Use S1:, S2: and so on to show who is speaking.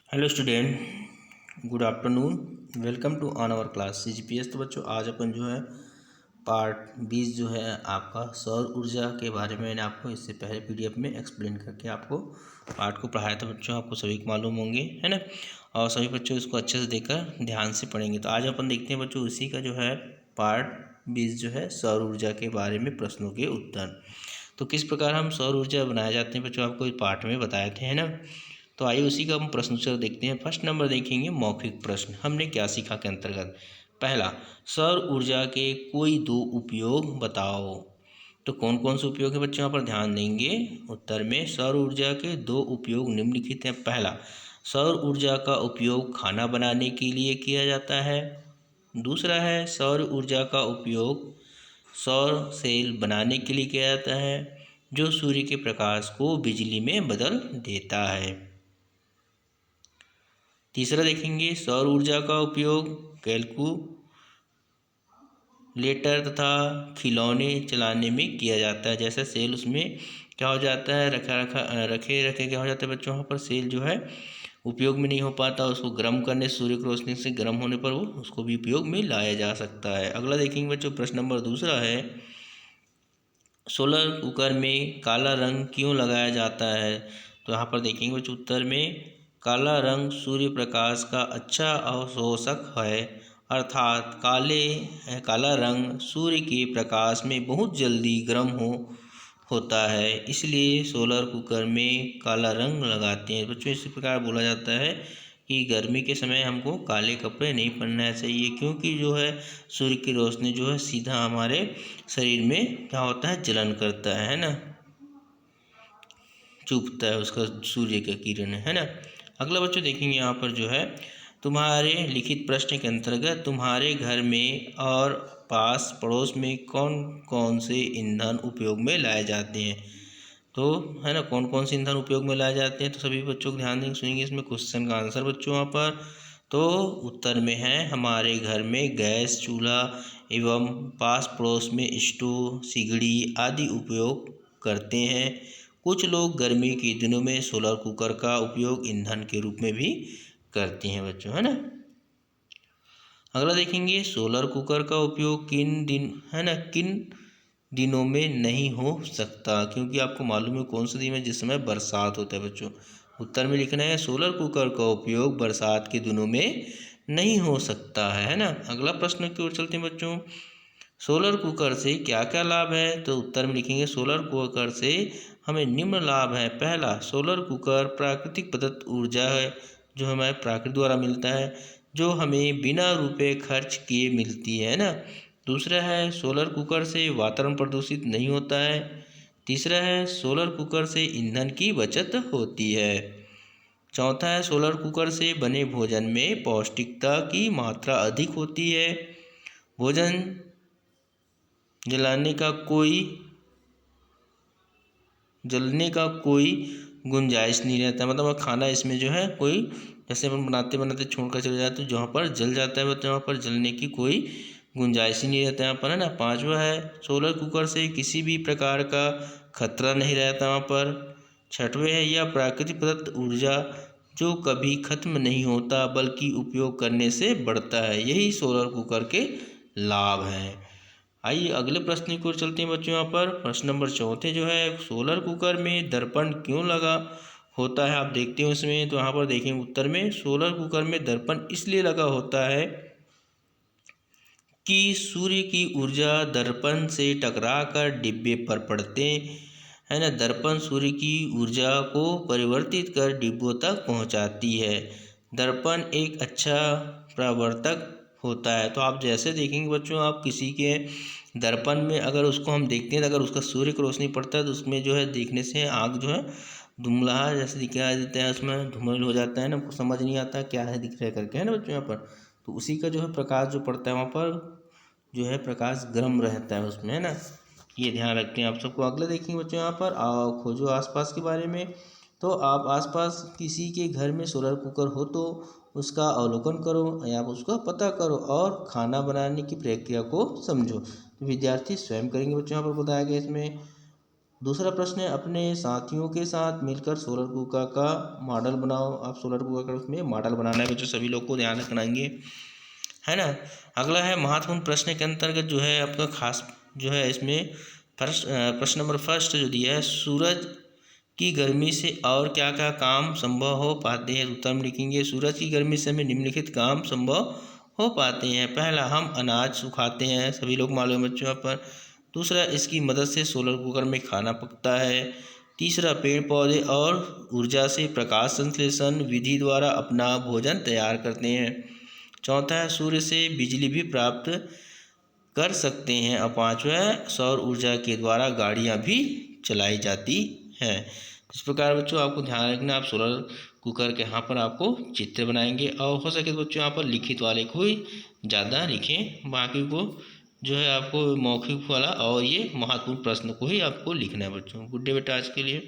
S1: Hello student, good afternoon. Welcome to on our class CGPS. तो बच्चों, आज अपन जो है पार्ट 20 जो है आपका सौर ऊर्जा के बारे में मैंने आपको इससे पहले पीडीएफ में एक्सप्लेन करके आपको पार्ट को पढ़ाया था। बच्चों, आपको सभी को मालूम होंगे, है ना। और सभी बच्चों इसको अच्छे से देखकर ध्यान से पढ़ेंगे। तो आज अपन देखते हैं बच्चों उसी का जो है पार्ट 20 जो है सौर ऊर्जा के बारे में प्रश्नों के उत्तर। तो किस प्रकार हम सौर ऊर्जा बनाए जाते हैं बच्चों, आपको इस पार्ट में बताए थे, है ना। तो आइए उसी का हम प्रश्न उत्तर देखते हैं। फर्स्ट नंबर देखेंगे मौखिक प्रश्न। हमने क्या सीखा के अंतर्गत। पहला, सौर ऊर्जा के कोई दो उपयोग बताओ। तो कौन कौन से उपयोग है बच्चों, यहाँ पर ध्यान देंगे। उत्तर में सौर ऊर्जा के दो उपयोग निम्नलिखित हैं। पहला, सौर ऊर्जा का उपयोग खाना बनाने के लिए किया जाता है। दूसरा है सौर ऊर्जा का उपयोग सौर सेल बनाने के लिए किया जाता है, जो सूर्य के प्रकाश को बिजली में बदल देता है। तीसरा देखेंगे, सौर ऊर्जा का उपयोग कैलकुलेटर तथा खिलौने चलाने में किया जाता है। जैसे सेल उसमें क्या हो जाता है, रखे क्या हो जाता है बच्चों, वहाँ पर सेल जो है उपयोग में नहीं हो पाता, उसको गर्म करने, सूर्य की रोशनी से गर्म होने पर वो उसको भी उपयोग में लाया जा सकता है। अगला देखेंगे बच्चों, प्रश्न नंबर दूसरा है, सोलर कुकर में काला रंग क्यों लगाया जाता है। तो यहाँ पर देखेंगे बच्चों, उत्तर में काला रंग सूर्य प्रकाश का अच्छा अवशोषक है, अर्थात काला रंग सूर्य के प्रकाश में बहुत जल्दी गर्म होता है, इसलिए सोलर कुकर में काला रंग लगाते हैं। बच्चों, इसी प्रकार बोला जाता है कि गर्मी के समय हमको काले कपड़े नहीं पहनना चाहिए, क्योंकि जो है सूर्य की रोशनी जो है सीधा हमारे शरीर में क्या होता है, जलन करता है ना, चुभता है उसका सूर्य का किरण, है ना। अगला बच्चों देखेंगे यहाँ पर जो है, तुम्हारे लिखित प्रश्न के अंतर्गत तुम्हारे घर में और पास पड़ोस में कौन कौन से ईंधन उपयोग में लाए जाते हैं। तो है ना, कौन कौन से ईंधन उपयोग में लाए जाते हैं। तो सभी बच्चों को ध्यान देंगे, सुनेंगे इसमें क्वेश्चन का आंसर बच्चों। यहाँ पर तो उत्तर में है, हमारे घर में गैस चूल्हा एवं पास पड़ोस में स्टोव, सिगड़ी आदि उपयोग करते हैं। कुछ लोग गर्मी के दिनों में सोलर कुकर का उपयोग ईंधन के रूप में भी करते हैं बच्चों, है ना। अगला देखेंगे, सोलर कुकर का उपयोग किन दिनों में नहीं हो सकता, क्योंकि आपको मालूम है कौन सा दिन है जिस समय बरसात होता है बच्चों। उत्तर में लिखना है, सोलर कुकर का उपयोग बरसात के दिनों में नहीं हो सकता है ना। अगला प्रश्न की ओर चलते हैं बच्चों, सोलर कुकर से क्या क्या लाभ है। तो उत्तर में लिखेंगे, सोलर कुकर से हमें निम्न लाभ है। पहला, सोलर कुकर प्राकृतिक प्रदत्त ऊर्जा है, जो हमें प्रकृति द्वारा मिलता है, जो हमें बिना रुपए खर्च किए मिलती है ना। दूसरा है, सोलर कुकर से वातावरण प्रदूषित नहीं होता है। तीसरा है, सोलर कुकर से ईंधन की बचत होती है। चौथा है, सोलर कुकर से बने भोजन में पौष्टिकता की मात्रा अधिक होती है। भोजन जलने का कोई गुंजाइश नहीं रहता, मतलब खाना इसमें जो है कोई, जैसे अपन बनाते बनाते छोड़कर चले जाते हैं, जहाँ पर जल जाता है तो वहाँ पर जलने की कोई गुंजाइश ही नहीं रहता यहाँ पर, है ना। पांचवा है, सोलर कुकर से किसी भी प्रकार का खतरा नहीं रहता वहाँ पर। छठवें है, यह प्राकृतिक प्रदत्त ऊर्जा जो कभी खत्म नहीं होता बल्कि उपयोग करने से बढ़ता है, यही सोलर कुकर के लाभ हैं। आइए अगले प्रश्न की ओर चलते हैं बच्चों। यहाँ पर प्रश्न नंबर चौथे जो है, सोलर कुकर में दर्पण क्यों लगा होता है, आप देखते हो इसमें। तो यहाँ पर देखें उत्तर में, सोलर कुकर में दर्पण इसलिए लगा होता है कि सूर्य की ऊर्जा दर्पण से टकराकर डिब्बे पर पड़ते है ना। दर्पण सूर्य की ऊर्जा को परिवर्तित कर डिब्बों तक पहुँचाती है। दर्पण एक अच्छा परावर्तक होता है। तो आप जैसे देखेंगे बच्चों, आप किसी के दर्पण में अगर उसको हम देखते हैं, तो अगर उसका सूर्य की रोशनी पड़ता है तो उसमें जो है देखने से आँख जो है धुंधला जैसे दिखाई देता है, उसमें धूमिल हो जाता है ना, हमको समझ नहीं आता क्या है दिख रहा है करके, है ना बच्चों। यहाँ पर तो उसी का जो है प्रकाश जो पड़ता है वहाँ पर जो है प्रकाश गर्म रहता है उसमें, है ना। ये ध्यान रखते हैं आप सबको। अगले देखेंगे बच्चों, यहाँ पर खोजो आसपास के बारे में। तो आप आसपास किसी के घर में सोलर कुकर हो तो उसका अवलोकन करो या आप उसका पता करो और खाना बनाने की प्रक्रिया को समझो। तो विद्यार्थी स्वयं करेंगे बच्चों, यहाँ पर बताया गया इसमें। दूसरा प्रश्न है, अपने साथियों के साथ मिलकर सोलर कुकर का मॉडल बनाओ। आप सोलर कुकर का उसमें मॉडल बनाना है बच्चों, सभी लोग को ध्यान रखनाएंगे, है ना। अगला है महत्वपूर्ण प्रश्न के अंतर्गत जो है आपका खास जो है इसमें प्रश्न नंबर फर्स्ट जो दिया है, सूरज की गर्मी से और क्या क्या काम संभव हो पाते हैं। उत्तर में लिखेंगे, सूरज की गर्मी से हमें निम्नलिखित काम संभव हो पाते हैं। पहला, हम अनाज सुखाते हैं, सभी लोग मालूम है बच्चों यहाँ पर। दूसरा, इसकी मदद से सोलर कुकर में खाना पकता है। तीसरा, पेड़ पौधे और ऊर्जा से प्रकाश संश्लेषण विधि द्वारा अपना भोजन तैयार करते हैं। चौथा है, सूर्य से बिजली भी प्राप्त कर सकते हैं। और पांचवा है, सौर ऊर्जा के द्वारा गाड़ियां भी चलाई जाती हैं। इस प्रकार बच्चों आपको ध्यान रखना, आप सोलर कुकर के यहाँ पर आपको चित्र बनाएंगे, और हो सके तो बच्चों यहाँ पर लिखित वाले को ही ज़्यादा लिखें, बाकी को जो है आपको मौखिक वाला और ये महत्वपूर्ण प्रश्न को ही आपको लिखना है बच्चों। गुड डे बेटा आज के लिए।